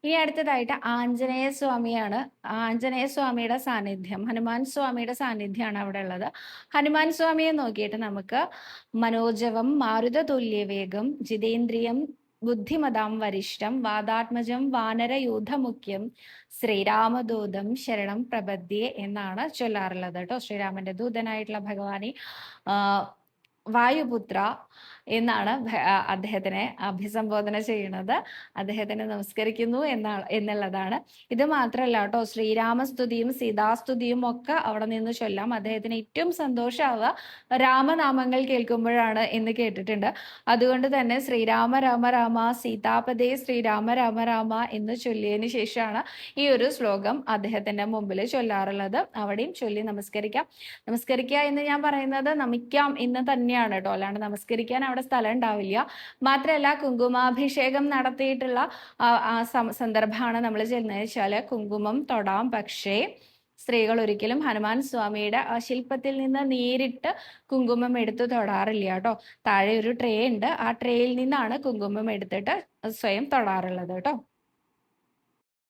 ഇനി അടുത്തതായിട്ട് ആഞ്ജനേയ സ്വാമിയാണ്. ആഞ്ജനേയ സ്വാമിയുടെ സാന്നിധ്യം, ഹനുമാൻ സ്വാമിയുടെ സാന്നിധ്യമാണ് അവിടെ ഉള്ളത്. ഹനുമാൻ സ്വാമിയെ നോക്കിയിട്ട് നമുക്ക് മനോജവം മാരുതതുല്യവേഗം ജിതേന്ദ്രിയം ബുദ്ധിമതാം വരിഷ്ഠം വാദാത്മജം വാനരയൂഥമുഖ്യം ശ്രീരാമദൂതം ശരണം പ്രപദ്യേ എന്നാണ് ചൊല്ലാറുള്ളത് കേട്ടോ. ശ്രീരാമന്റെ ദൂതനായിട്ടുള്ള ഭഗവാനെ വായുപുത്ര എന്നാണ് അദ്ദേഹത്തിനെ അഭിസംബോധന ചെയ്യുന്നത്. അദ്ദേഹത്തിനെ നമസ്കരിക്കുന്നു എന്നുള്ളതാണ്. ഇത് മാത്രമല്ല കേട്ടോ, ശ്രീരാമസ്തുതിയും സീതാസ്തുതിയും ഒക്കെ അവിടെ നിന്ന് ചൊല്ലാം. അദ്ദേഹത്തിന് ഏറ്റവും സന്തോഷമാവുക രാമനാമങ്ങൾ കേൾക്കുമ്പോഴാണ് എന്ന് കേട്ടിട്ടുണ്ട്. അതുകൊണ്ട് തന്നെ ശ്രീരാമ രാമ രാമ സീതാപദേ ശ്രീരാമ രാമ രാമ എന്ന് ചൊല്ലിയതിന് ശേഷമാണ് ഈ ഒരു ശ്ലോകം അദ്ദേഹത്തിന്റെ മുമ്പിൽ ചൊല്ലാറുള്ളത്. അവിടെയും ചൊല്ലി നമസ്കരിക്കാം. നമസ്കരിക്കുക എന്ന് ഞാൻ പറയുന്നത് നമിക്കാം എന്ന് തന്നെയാണ് കേട്ടോ, അല്ലാണ്ട് നമസ്കരിക്കാൻ അവിടെ സ്ഥലം ഉണ്ടാവില്ല. മാത്രമല്ല കുങ്കുമാഭിഷേകം നടത്തിയിട്ടുള്ള സന്ദർഭമാണ് നമ്മൾ ചെന്ന് വെച്ചാൽ കുങ്കുമം തൊടാം. പക്ഷേ സ്ത്രീകൾ ഒരിക്കലും ഹനുമാൻ സ്വാമിയുടെ ആ ശില്പത്തിൽ നിന്ന് നേരിട്ട് കുങ്കുമം എടുത്ത് തൊടാറില്ല കേട്ടോ. താഴെ ഒരു ട്രേ ഉണ്ട്, ആ ട്രേയിൽ നിന്നാണ് കുങ്കുമം എടുത്തിട്ട് സ്വയം തൊടാറുള്ളത് കേട്ടോ.